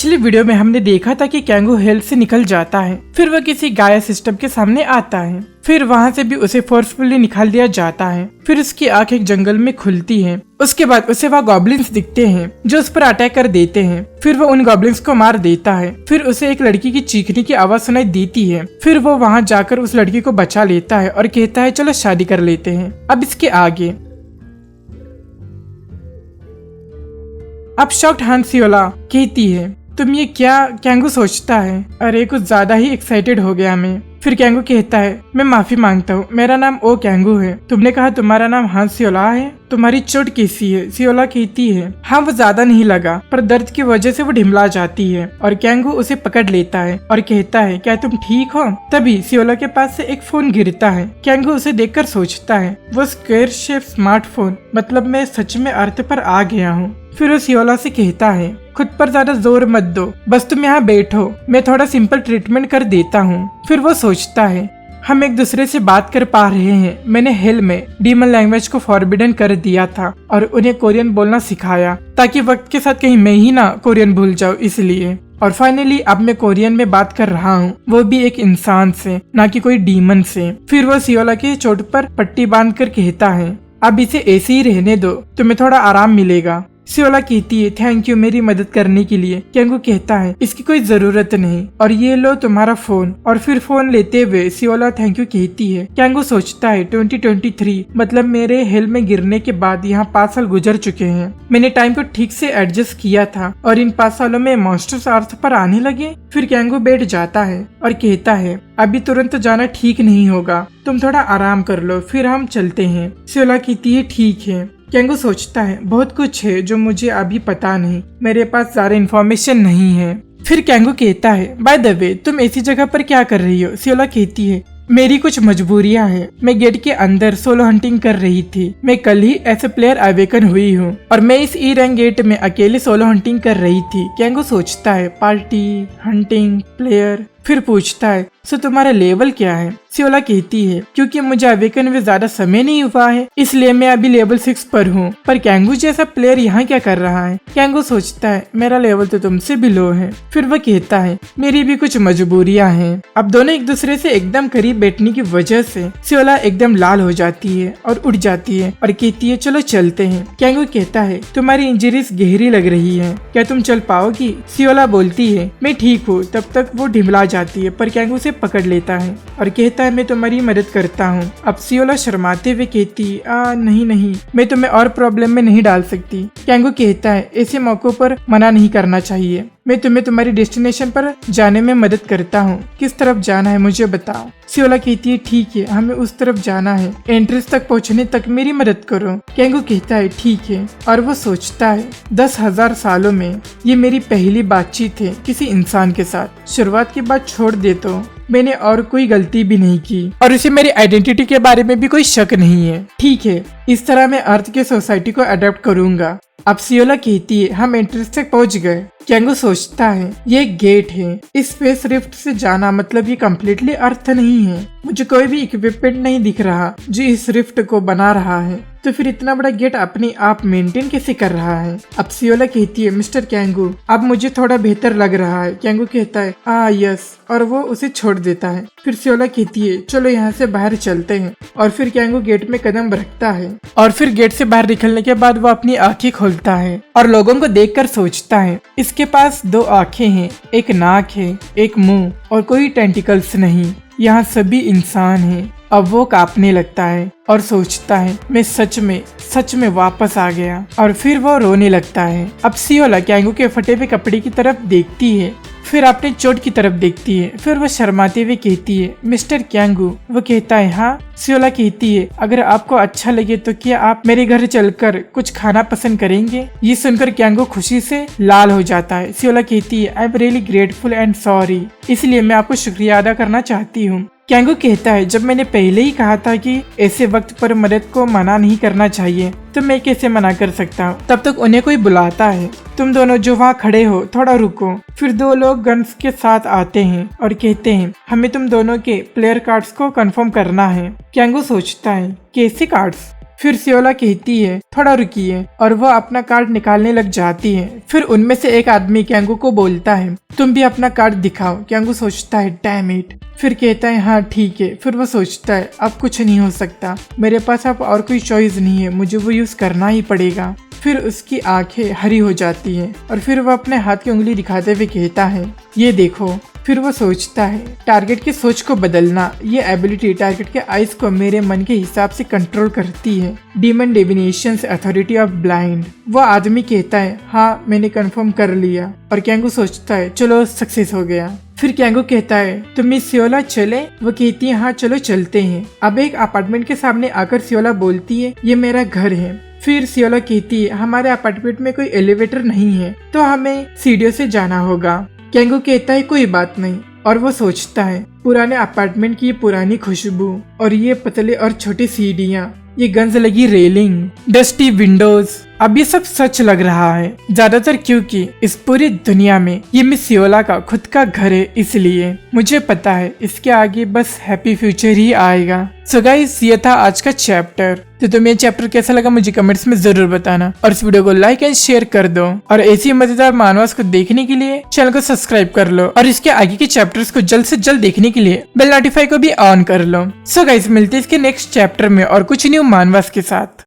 पिछली वीडियो में हमने देखा था कि कैंगू हेल्थ से निकल जाता है, फिर वह किसी गाया सिस्टम के सामने आता है, फिर वहाँ से भी उसे फोर्सफुली निकाल दिया जाता है। फिर उसकी आंख एक जंगल में खुलती है। उसके बाद उसे वहाँ गॉब्लिन्स दिखते हैं जो उस पर अटैक कर देते हैं। फिर वो उन गॉब्लिन्स को मार देता है। फिर उसे एक लड़की की चीखने की आवाज सुनाई देती है। फिर वो वहाँ जाकर उस लड़की को बचा लेता है और कहता है चलो शादी कर लेते हैं। अब इसके आगे अब शॉक्ड हांसियोला कहती है तुम ये क्या? कैंगू सोचता है अरे कुछ ज्यादा ही एक्साइटेड हो गया मैं। फिर कैंगू कहता है मैं माफी मांगता हूँ, मेरा नाम ओ कैंगू है। तुमने कहा तुम्हारा नाम हांसियोला है, तुम्हारी चोट कैसी है? सियोला कहती है हाँ वो ज्यादा नहीं लगा, पर दर्द की वजह से वो ढिमला जाती है। और कैंगू उसे पकड़ लेता है और कहता है क्या तुम ठीक हो? तभी सियोला के पास से एक फोन गिरता है। कैंगू उसे देखकर सोचता है वो स्क्वायर शेप स्मार्टफोन, मतलब मैं सच में अर्थ पर आ गया हूँ। फिर वो सियोला से कहता है खुद पर ज्यादा जोर मत दो, बस तुम यहाँ बैठो, मैं थोड़ा सिंपल ट्रीटमेंट कर देता हूँ। फिर वो सोचता है हम एक दूसरे से बात कर पा रहे हैं। मैंने हेल में डीमन लैंग्वेज को फॉरबिडन कर दिया था और उन्हें कोरियन बोलना सिखाया ताकि वक्त के साथ कहीं मैं ही ना कोरियन भूल जाऊँ, इसलिए। और फाइनली अब मैं कोरियन में बात कर रहा हूँ, वो भी एक इंसान से, ना कि कोई डीमन से। फिर वो सियोला की चोट पर पट्टी बांध कर कहता है अब इसे ऐसे ही रहने दो, तुम्हें थोड़ा आराम मिलेगा। सियोला कहती है थैंक यू मेरी मदद करने के लिए। कैंगू कहता है इसकी कोई जरूरत नहीं, और ये लो तुम्हारा फोन। और फिर फोन लेते हुए सियोला थैंक यू कहती है। कैंगू सोचता है 2023, मतलब मेरे हेल में गिरने के बाद यहाँ 5 साल गुजर चुके हैं। मैंने टाइम को ठीक से एडजस्ट किया था और इन 5 सालों में मॉन्स्टर्स अर्थ पर आने लगे। फिर कैंगू बैठ जाता है और कहता है अभी तुरंत जाना ठीक नहीं होगा, तुम थोड़ा आराम कर लो, फिर हम चलते हैं। सियोला कहती है ठीक है। कैंगू सोचता है बहुत कुछ है जो मुझे अभी पता नहीं, मेरे पास सारे इन्फॉर्मेशन नहीं है। फिर कैंगू कहता है बाय द वे तुम ऐसी जगह पर क्या कर रही हो? सियोला कहती है मेरी कुछ मजबूरियां हैं, मैं गेट के अंदर सोलो हंटिंग कर रही थी। मैं कल ही ऐसे प्लेयर अवेकन हुई हूँ और मैं इस ई रैंक गेट में अकेले सोलो हंटिंग कर रही थी। कैंगू सोचता है पार्टी, हंटिंग, प्लेयर। फिर पूछता है सो तुम्हारा लेवल क्या है? सियोला कहती है क्योंकि मुझे अवेकन में ज्यादा समय नहीं हुआ है, इसलिए मैं अभी लेवल 6 पर हूँ। पर कैंगू जैसा प्लेयर यहाँ क्या कर रहा है? कैंगू सोचता है मेरा लेवल तो तुमसे भी लो है। फिर वह कहता है मेरी भी कुछ मजबूरियाँ हैं। अब दोनों एक दूसरे से एकदम करीब बैठने की वजह से सियोला एकदम लाल हो जाती है और उठ जाती है और कहती है चलो चलते हैं। कैंगू कहता है तुम्हारी इंजरीज गहरी लग रही है, क्या तुम चल पाओगी? सियोला बोलती है मैं ठीक हूँ। तब तक वो ढिमला जाती है, पर कैंगू उसे पकड़ लेता है और कहता है मैं तुम्हारी मदद करता हूँ। अब सियोला शर्माते हुए कहती नहीं, मैं तुम्हें और प्रॉब्लम में नहीं डाल सकती। कैंगू कहता है ऐसे मौकों पर मना नहीं करना चाहिए, मैं तुम्हें तुम्हारी डेस्टिनेशन पर जाने में मदद करता हूँ। किस तरफ जाना है मुझे बताओ। सियोला कहती है ठीक है, हमें उस तरफ जाना है, एंट्रेंस तक पहुँचने तक मेरी मदद करो। कैंगू कहता है ठीक है। और वो सोचता है 10,000 सालों में ये मेरी पहली बातचीत है किसी इंसान के साथ। शुरुआत की बात छोड़ दे तो मैंने और कोई गलती भी नहीं की और उसे मेरी आइडेंटिटी के बारे में भी कोई शक नहीं है। ठीक है, इस तरह मैं अर्थ के सोसाइटी को अडॉप्ट करूंगा। अब सियोला कहती है हम एंट्रेंस तक पहुंच गए। कैंगू सोचता है ये एक गेट है, इस स्पेस रिफ्ट से जाना मतलब ये कम्प्लीटली अर्थ नहीं है। मुझे कोई भी इक्विपमेंट नहीं दिख रहा जो इस रिफ्ट को बना रहा है, तो फिर इतना बड़ा गेट अपने आप मेंटेन कैसे कर रहा है? अब सियोला कहती है मिस्टर कैंगू अब मुझे थोड़ा बेहतर लग रहा है। कैंगू कहता है यस, और वो उसे छोड़ देता है। फिर सियोला कहती है चलो यहाँ से बाहर चलते हैं। और फिर कैंगू गेट में कदम रखता है और फिर गेट से बाहर निकलने के बाद वो अपनी आंखें खोलता है और लोगों को देखकर सोचता है इसके पास 2 आंखें हैं, एक नाक है, एक मुंह और कोई टेंटिकल्स नहीं। यहाँ सभी इंसान हैं। अब वो कांपने लगता है और सोचता है मैं सच में वापस आ गया। और फिर वो रोने लगता है। अब सियोला कैंगू के फटे हुए कपड़े की तरफ देखती है, फिर अपने चोट की तरफ देखती है। फिर वो शर्माते हुए कहती है मिस्टर कैंगू। वो कहता है हाँ। सियोला कहती है अगर आपको अच्छा लगे तो क्या आप मेरे घर चलकर कुछ खाना पसंद करेंगे? ये सुनकर कैंगू खुशी से लाल हो जाता है। सियोला कहती है I am really grateful and sorry, इसलिए मैं आपको शुक्रिया अदा करना चाहती हूँ। कैंगू कहता है जब मैंने पहले ही कहा था कि ऐसे वक्त पर मदद को मना नहीं करना चाहिए, तो मैं कैसे मना कर सकता हूँ? तब तक उन्हें कोई बुलाता है तुम दोनों जो वहाँ खड़े हो थोड़ा रुको। फिर 2 लोग गन्स के साथ आते हैं और कहते हैं हमें तुम दोनों के प्लेयर कार्ड्स को कंफर्म करना है। कैंगू सोचता है कैसे कार्ड्स? फिर सियोला कहती है थोड़ा रुकिए और वो अपना कार्ड निकालने लग जाती है। फिर उनमें से एक आदमी कैंगू को बोलता है तुम भी अपना कार्ड दिखाओ। कैंगू सोचता है डैम इट, फिर कहता है हाँ ठीक है। फिर वो सोचता है अब कुछ नहीं हो सकता, मेरे पास अब और कोई चॉइस नहीं है, मुझे वो यूज करना ही पड़ेगा। फिर उसकी आंखें हरी हो जाती हैं और फिर वो अपने हाथ की उंगली दिखाते हुए कहता है ये देखो। फिर वो सोचता है टारगेट की सोच को बदलना, ये एबिलिटी टारगेट के आइज को मेरे मन के हिसाब से कंट्रोल करती है। Demon divination authority of blind. वो आदमी कहता है हाँ मैंने कंफर्म कर लिया और कैंगू सोचता है चलो सक्सेस हो गया। फिर कैंगू कहता है तुम मिस सियोला चले? वो कहती है हाँ चलो चलते हैं। अब एक अपार्टमेंट के सामने आकर सियोला बोलती है ये मेरा घर है। फिर सियोला कहती है हमारे अपार्टमेंट में कोई एलिवेटर नहीं है तो हमें सीढ़ियों से जाना होगा। कैंगू कहता है कोई बात नहीं और वो सोचता है पुराने अपार्टमेंट की ये पुरानी खुशबू और ये पतले और छोटी सीढ़ियाँ, ये गंज लगी रेलिंग, डस्टी विंडोज, अब ये सब सच लग रहा है ज्यादातर क्योंकि इस पूरी दुनिया में ये मिस सियोला का खुद का घर है, इसलिए मुझे पता है इसके आगे बस हैप्पी फ्यूचर ही आएगा। सो गाइस ये था आज का चैप्टर। तो तुम्हें ये चैप्टर कैसा लगा मुझे कमेंट्स में जरूर बताना और इस वीडियो को लाइक एंड शेयर कर दो और ऐसी मजेदार मानवास को देखने के लिए चैनल को सब्सक्राइब कर लो और इसके आगे के चैप्टर्स को जल्द से जल्द देखने के लिए बेल नोटिफाई को भी ऑन कर लो। सो गाइस मिलते हैं इसके नेक्स्ट चैप्टर में और कुछ न्यू मानवास के साथ।